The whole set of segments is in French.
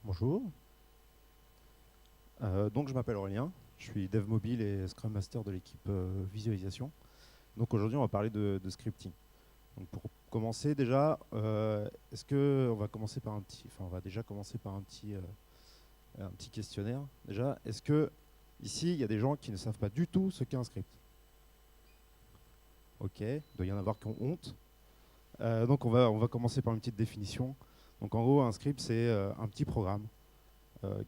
Bonjour. Donc je m'appelle Aurélien, je suis dev mobile et Scrum Master de l'équipe visualisation. Donc aujourd'hui on va parler de scripting. Donc pour commencer déjà, est-ce que on va commencer par on va déjà commencer par un petit questionnaire. Déjà, est-ce que ici il y a des gens qui ne savent pas du tout ce qu'est un script? Ok, il doit y en avoir qui ont honte. Donc on va commencer par une petite définition. Donc en gros un script c'est un petit programme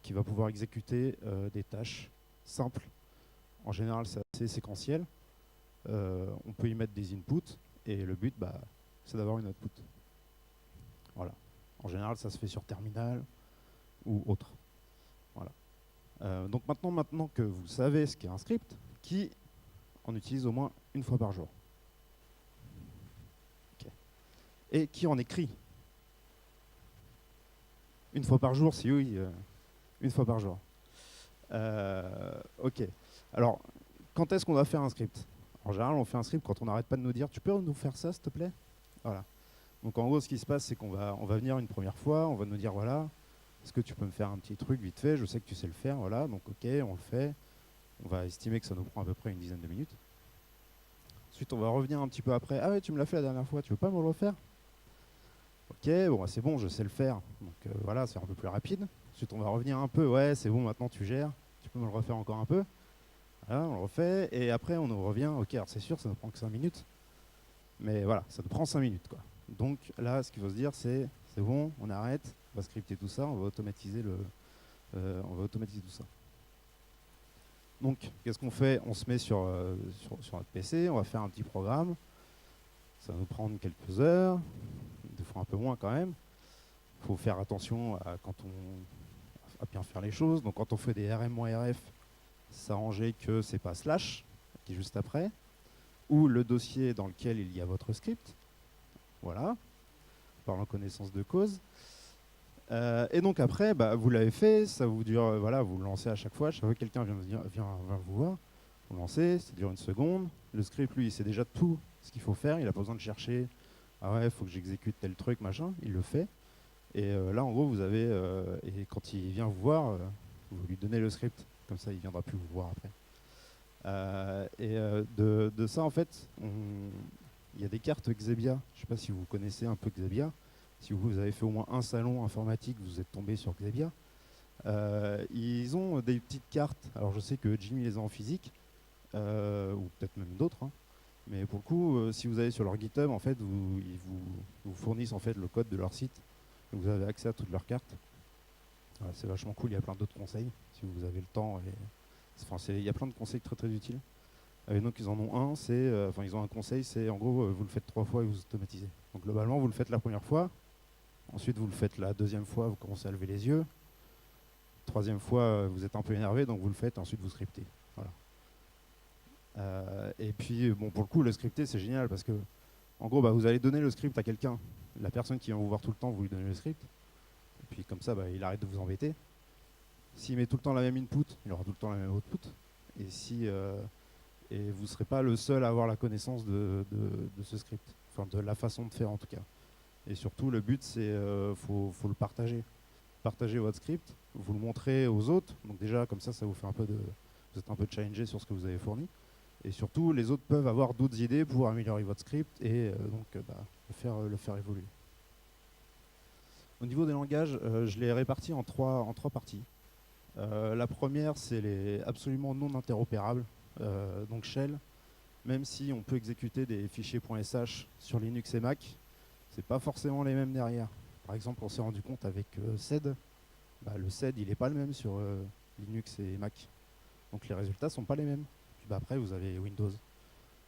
qui va pouvoir exécuter des tâches simples. En général, c'est assez séquentiel. On peut y mettre des inputs et le but, c'est d'avoir une output. Voilà. En général, ça se fait sur terminal ou autre. Voilà. Donc maintenant que vous savez ce qu'est un script, qui en utilise au moins une fois par jour? Okay. Et qui en écrit une fois par jour? Si oui, une fois par jour. Ok. Alors, quand est-ce qu'on va faire un script? En général, on fait un script quand on n'arrête pas de nous dire tu peux nous faire ça, s'il te plaît? Voilà. Donc en gros, ce qui se passe, c'est qu'on va venir une première fois, on va nous dire voilà, est-ce que tu peux me faire un petit truc vite fait? Je sais que tu sais le faire, voilà. Donc ok, on le fait. On va estimer que ça nous prend à peu près une dizaine de minutes. Ensuite, on va revenir un petit peu après. Ah ouais, tu me l'as fait la dernière fois, tu veux pas me le refaire? Ok, bon, c'est bon, je sais le faire. Donc voilà, c'est un peu plus rapide. Ensuite, on va revenir un peu. Ouais, c'est bon, maintenant tu gères. Tu peux me le refaire encore un peu? Voilà, on le refait. Et après, on nous revient. Ok, alors c'est sûr, ça ne prend que 5 minutes. Mais voilà, ça nous prend 5 minutes, quoi. Donc là, ce qu'il faut se dire, c'est bon, on arrête, on va scripter tout ça, on va automatiser tout ça. Donc, qu'est-ce qu'on fait? On se met sur notre PC, on va faire un petit programme. Ça va nous prendre quelques heures, des fois un peu moins quand même. Il faut faire attention à bien faire les choses. Donc, quand on fait des rm-rf, s'arranger que c'est pas slash, qui est juste après, ou le dossier dans lequel il y a votre script. Voilà, par en connaissance de cause. Et donc après, vous l'avez fait, ça vous dure, voilà, vous le lancez à chaque fois que quelqu'un vient vous voir, vous lancez, ça dure une seconde. Le script, lui, il sait déjà tout ce qu'il faut faire, il n'a pas besoin de chercher, ah ouais, il faut que j'exécute tel truc, machin, il le fait. Et là, en gros, vous avez, et quand il vient vous voir, vous lui donnez le script, comme ça, il ne viendra plus vous voir après. De ça, en fait, il y a des cartes Xebia, je ne sais pas si vous connaissez un peu Xebia. Si vous avez fait au moins un salon informatique, vous êtes tombé sur Xebia. Ils ont des petites cartes. Alors je sais que Jimmy les a en physique, ou peut-être même d'autres. Hein. Mais pour le coup, si vous allez sur leur GitHub, en fait, ils vous fournissent en fait le code de leur site. Donc vous avez accès à toutes leurs cartes. Voilà, c'est vachement cool. Il y a plein d'autres conseils si vous avez le temps. Il y a plein de conseils très très utiles. Donc ils en ont un, ils ont un conseil, c'est en gros vous le faites 3 fois et vous automatisez. Donc globalement vous le faites la première fois. Ensuite, vous le faites la deuxième fois, vous commencez à lever les yeux. Troisième fois, vous êtes un peu énervé, donc vous le faites, ensuite vous scriptez. Voilà. Et puis, bon, pour le coup, le scripter, c'est génial parce que, en gros, vous allez donner le script à quelqu'un. La personne qui vient vous voir tout le temps, vous lui donnez le script. Et puis, comme ça, il arrête de vous embêter. S'il met tout le temps la même input, il aura tout le temps la même output. Et et vous ne serez pas le seul à avoir la connaissance de ce script. Enfin, de la façon de faire, en tout cas. Et surtout, le but, c'est faut le partager. Partagez votre script, vous le montrez aux autres. Donc déjà, comme ça vous fait vous êtes un peu challengé sur ce que vous avez fourni. Et surtout, les autres peuvent avoir d'autres idées pour améliorer votre script et le faire évoluer. Au niveau des langages, je les répartis en trois parties. La première, c'est les absolument non interopérables, donc Shell. Même si on peut exécuter des fichiers .sh sur Linux et Mac, c'est pas forcément les mêmes derrière. Par exemple, on s'est rendu compte avec SED, le SED il n'est pas le même sur Linux et Mac. Donc les résultats ne sont pas les mêmes. Puis après vous avez Windows,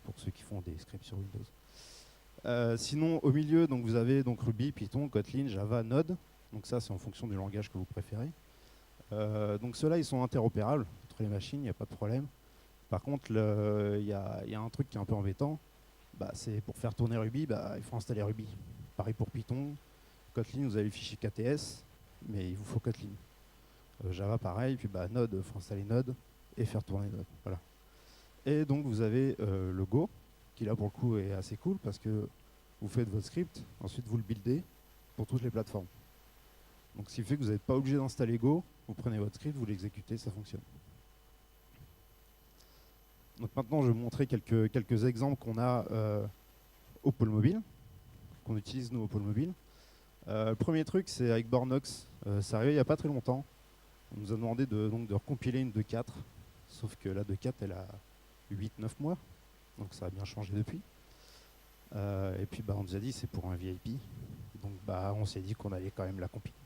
pour ceux qui font des scripts sur Windows. Sinon au milieu donc, vous avez donc Ruby, Python, Kotlin, Java, Node. Donc ça c'est en fonction du langage que vous préférez. Donc ceux-là ils sont interopérables entre les machines, il n'y a pas de problème. Par contre il y a un truc qui est un peu embêtant, c'est pour faire tourner Ruby, il faut installer Ruby. Pareil pour Python, Kotlin vous avez le fichier KTS, mais il vous faut Kotlin. Java pareil, puis Node, il faut installer Node et faire tourner Node. Voilà. Et donc vous avez le Go, qui là pour le coup est assez cool parce que vous faites votre script, ensuite vous le buildez pour toutes les plateformes. Donc ce qui fait que vous n'êtes pas obligé d'installer Go, vous prenez votre script, vous l'exécutez, ça fonctionne. Donc maintenant je vais vous montrer quelques exemples qu'on a au pôle mobile, qu'on utilise nous au pôle mobile. Le premier truc c'est avec Bornox, c'est arrivé il n'y a pas très longtemps. On nous a demandé donc de recompiler une 2.4, sauf que la 2.4 elle a 8-9 mois, donc ça a bien changé depuis. Et puis on nous a dit c'est pour un VIP, donc on s'est dit qu'on allait quand même la compiler.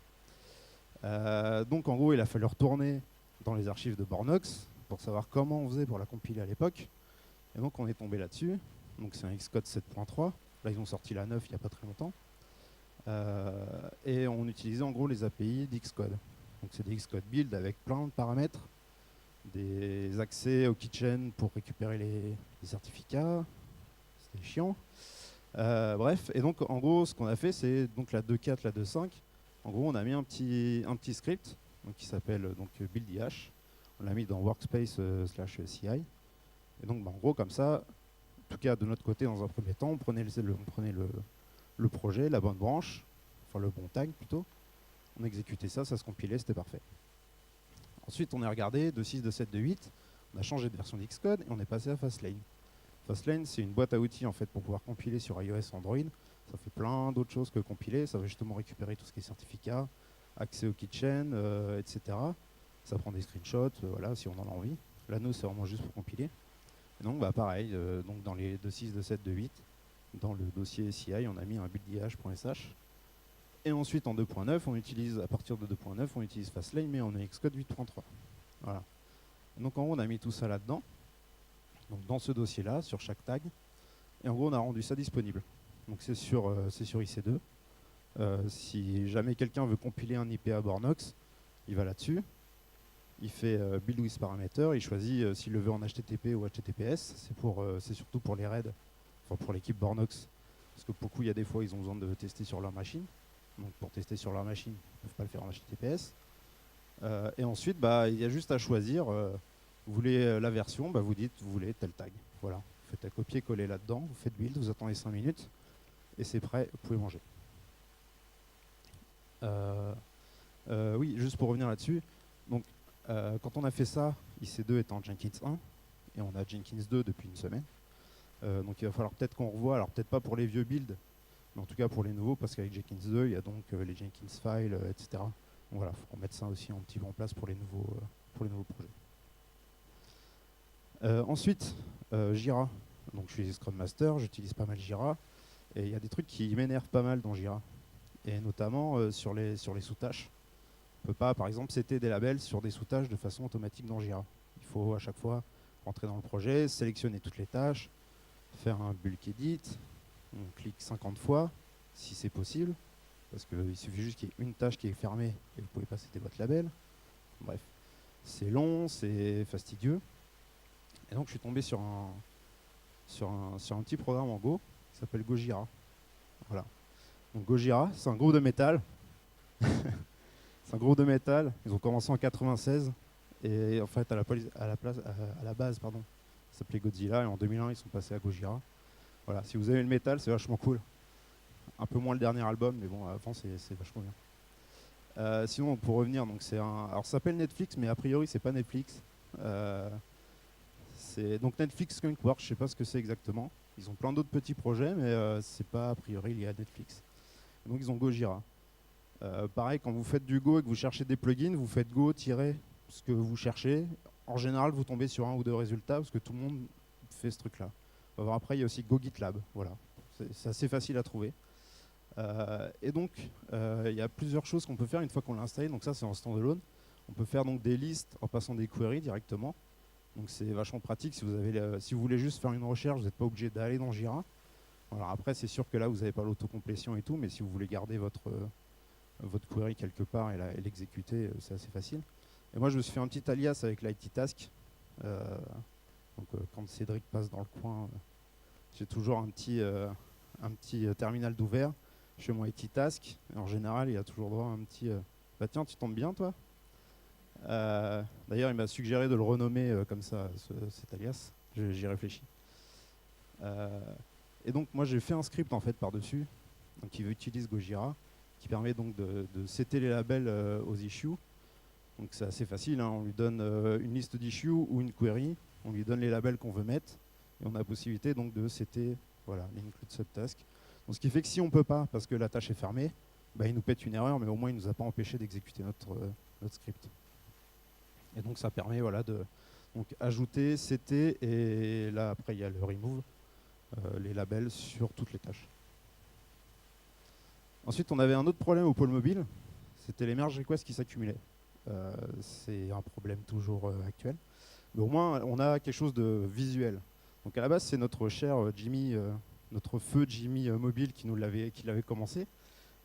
Donc en gros il a fallu retourner dans les archives de Bornox pour savoir comment on faisait pour la compiler à l'époque. Et donc on est tombé là-dessus. Donc c'est un Xcode 7.3. Là ils ont sorti la 9 il n'y a pas très longtemps. Et on utilisait en gros les API d'Xcode. Donc c'est des Xcode build avec plein de paramètres, des accès au kitchen pour récupérer les certificats. C'était chiant. Bref, et donc en gros ce qu'on a fait c'est donc la 2.4, la 2.5. En gros on a mis un petit script donc, qui s'appelle build-IH. On l'a mis dans workspace /CI. Et donc en gros comme ça, en tout cas de notre côté dans un premier temps, on prenait le projet, la bonne branche, enfin le bon tag plutôt, on exécutait ça, ça se compilait, c'était parfait. Ensuite on est regardé de 6, de 7, de 8, on a changé de version d'Xcode et on est passé à Fastlane. Fastlane c'est une boîte à outils en fait pour pouvoir compiler sur iOS et Android. Ça fait plein d'autres choses que compiler, ça va justement récupérer tout ce qui est certificat, accès au kitchen, etc. Ça prend des screenshots, voilà, si on en a envie. L'anneau c'est vraiment juste pour compiler. Et donc pareil, donc dans les 2.6, 2.7, 2.8, dans le dossier CI, on a mis un build.ih.sh. Et ensuite en 2.9, on utilise, à partir de 2.9, on utilise Fastlane, mais on a Xcode 8.3. Voilà. Et donc en gros, on a mis tout ça là-dedans, donc dans ce dossier-là, sur chaque tag. Et en gros, on a rendu ça disponible. Donc c'est sur IC2. Si jamais quelqu'un veut compiler un IP à Bornox, il va là-dessus. Il fait build with parameter, il choisit s'il le veut en HTTP ou HTTPS. C'est surtout pour les raids, enfin pour l'équipe Bornox. Parce que beaucoup, il y a des fois, ils ont besoin de tester sur leur machine. Donc pour tester sur leur machine, ils ne peuvent pas le faire en HTTPS. Et ensuite, il y a juste à choisir. Vous voulez la version, vous dites, vous voulez tel tag. Voilà. Vous faites un copier-coller là-dedans, vous faites build, vous attendez 5 minutes, et c'est prêt, vous pouvez manger. Oui, juste pour revenir là-dessus. Donc, quand on a fait ça, IC2 est en Jenkins 1, et on a Jenkins 2 depuis une semaine. Donc il va falloir peut-être qu'on revoie, alors peut-être pas pour les vieux builds, mais en tout cas pour les nouveaux, parce qu'avec Jenkins 2, il y a donc les Jenkins files, etc. Donc voilà, il faut qu'on mette ça aussi un petit peu en place pour les nouveaux projets. Ensuite, Jira. Donc je suis Scrum Master, j'utilise pas mal Jira, et il y a des trucs qui m'énervent pas mal dans Jira, et notamment sur les sous-tâches. On ne peut pas, par exemple, setter des labels sur des sous-tâches de façon automatique dans Jira. Il faut à chaque fois rentrer dans le projet, sélectionner toutes les tâches, faire un bulk edit, on clique 50 fois, si c'est possible, parce qu'il suffit juste qu'il y ait une tâche qui est fermée et vous pouvez pas setter votre label. Bref, c'est long, c'est fastidieux. Et donc je suis tombé sur un petit programme en Go qui s'appelle Gojira. Voilà. Donc Gojira, c'est un groupe de métal. C'est un groupe de métal. Ils ont commencé en 96 et en fait à la base, ça s'appelait Godzilla et en 2001 ils sont passés à Gojira. Voilà, si vous aimez le métal, c'est vachement cool. Un peu moins le dernier album, mais bon, avant c'est vachement bien. Sinon, pour revenir, donc alors ça s'appelle Netflix, mais a priori c'est pas Netflix. C'est donc Netflix Skunkworks, je sais pas ce que c'est exactement. Ils ont plein d'autres petits projets, mais c'est pas a priori lié à Netflix. Donc ils ont Gojira. Pareil, quand vous faites du Go et que vous cherchez des plugins, vous faites Go tirer ce que vous cherchez. En général, vous tombez sur un ou deux résultats parce que tout le monde fait ce truc-là. Après, il y a aussi Go GitLab. Voilà. C'est assez facile à trouver. Et donc, il y a plusieurs choses qu'on peut faire une fois qu'on l'a installé. Donc ça, c'est en standalone. On peut faire donc des listes en passant des queries directement. Donc c'est vachement pratique. Si vous voulez juste faire une recherche, vous n'êtes pas obligé d'aller dans Jira. Alors après, c'est sûr que là, vous n'avez pas l'autocomplétion et tout, mais si vous voulez garder votre query quelque part et l'exécuter, c'est assez facile. Et moi, je me suis fait un petit alias avec l'IT-Task. Quand Cédric passe dans le coin, j'ai toujours un petit terminal d'ouvert. Je fais mon IT-Task. En général, il y a toujours droit à un petit bah tiens, tu tombes bien, toi. D'ailleurs, il m'a suggéré de le renommer comme ça, cet alias. J'y réfléchis. Et donc, moi, j'ai fait un script en fait par-dessus, qui utilise Gojira, qui permet donc de setter les labels aux issues. Donc c'est assez facile, hein. On lui donne une liste d'issues ou une query, on lui donne les labels qu'on veut mettre, et on a la possibilité donc de setter voilà, l'include subtask. Donc ce qui fait que si on ne peut pas, parce que la tâche est fermée, bah, il nous pète une erreur, mais au moins il ne nous a pas empêché d'exécuter notre script. Et donc ça permet voilà, de donc, ajouter, setter, et là après il y a le remove, les labels sur toutes les tâches. Ensuite on avait un autre problème au pôle mobile, c'était les merge requests qui s'accumulaient. C'est un problème toujours actuel. Mais au moins, on a quelque chose de visuel. Donc à la base, c'est notre cher Jimmy, notre feu Jimmy mobile qui l'avait commencé.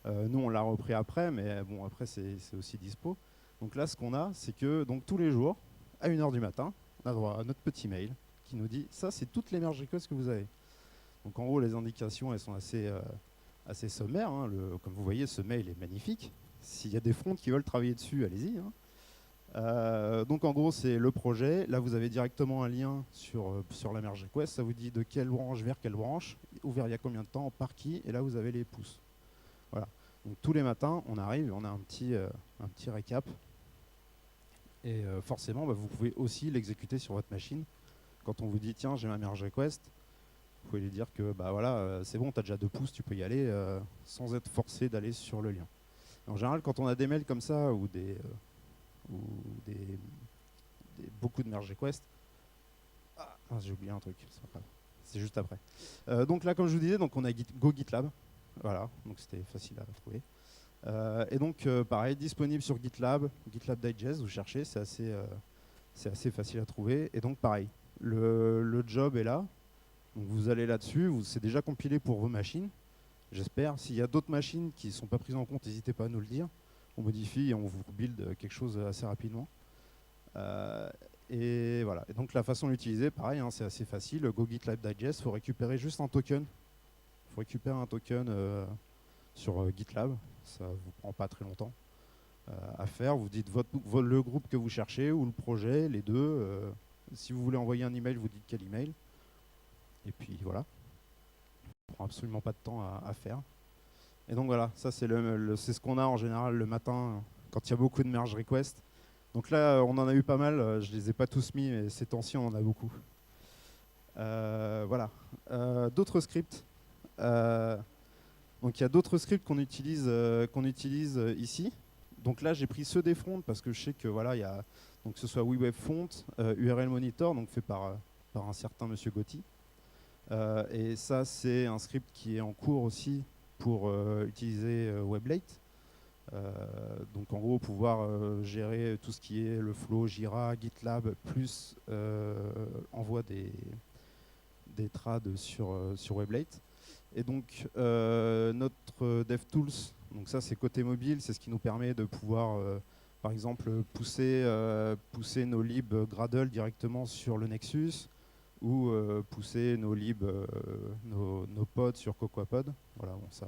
Nous, on l'a repris après, mais bon, après, c'est aussi dispo. Donc là, ce qu'on a, c'est que donc, tous les jours, à 1h du matin, on a droit à notre petit mail qui nous dit « ça, c'est toutes les merge requests que vous avez ». Donc en gros, les indications, elles sont assez sommaires, hein. Comme vous voyez, ce mail est magnifique. S'il y a des fronts qui veulent travailler dessus, allez-y, hein. Donc en gros, c'est le projet. Là, vous avez directement un lien sur la merge request. Ça vous dit de quelle branche vers quelle branche, ouvert il y a combien de temps, par qui, et là, vous avez les pouces. Voilà. Donc tous les matins, on arrive et on a un petit récap. Et forcément, bah, vous pouvez aussi l'exécuter sur votre machine. Quand on vous dit, tiens, j'ai ma merge request, vous pouvez lui dire que bah, voilà, c'est bon, tu as déjà 2 pouces, tu peux y aller sans être forcé d'aller sur le lien. En général, quand on a des mails comme ça ou beaucoup de merge requests. Ah, j'ai oublié un truc, c'est pas grave. C'est juste après. Donc là, comme je vous disais, donc on a Go GitLab. Voilà, donc c'était facile à trouver. Et donc, pareil, disponible sur GitLab, GitLab Digest, vous cherchez, c'est assez facile à trouver. Et donc, pareil, le job est là. Donc vous allez là-dessus, c'est déjà compilé pour vos machines, j'espère. S'il y a d'autres machines qui ne sont pas prises en compte, n'hésitez pas à nous le dire. On modifie et on vous build quelque chose assez rapidement. Et voilà. Et donc la façon de l'utiliser, pareil, hein, c'est assez facile. Go GitLab Digest, il faut récupérer juste un token. Il faut récupérer un token sur GitLab. Ça ne vous prend pas très longtemps à faire. Vous dites le groupe que vous cherchez ou le projet, les deux. Si vous voulez envoyer un email, vous dites quel email. Et puis voilà. Ça ne prend absolument pas de temps à faire. Et donc voilà, ça c'est ce qu'on a en général le matin quand il y a beaucoup de merge requests. Donc là, on en a eu pas mal, je ne les ai pas tous mis, mais ces temps-ci, on en a beaucoup. Voilà. D'autres scripts. Donc il y a d'autres scripts qu'on utilise ici. Donc là, j'ai pris ceux des fronts parce que je sais que voilà, il y a donc que ce soit WeWebFont, URL Monitor, donc fait par un certain Monsieur Gotti. Et ça, c'est un script qui est en cours aussi pour utiliser Weblate. Donc en gros, pouvoir gérer tout ce qui est le flow, Jira, GitLab, plus envoi des trades sur Weblate. Et donc notre DevTools, donc ça c'est côté mobile, c'est ce qui nous permet de pouvoir par exemple pousser nos libs Gradle directement sur le Nexus ou pousser nos libs, nos pods sur CocoaPod. Voilà, bon, ça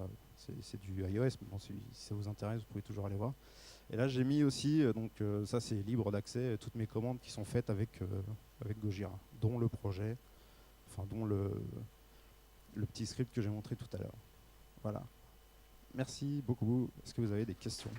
c'est du iOS, mais bon, si ça vous intéresse, vous pouvez toujours aller voir. Et là j'ai mis aussi, ça c'est libre d'accès, toutes mes commandes qui sont faites avec Gojira, dont le projet, enfin dont le petit script que j'ai montré tout à l'heure. Voilà. Merci beaucoup. Est-ce que vous avez des questions ?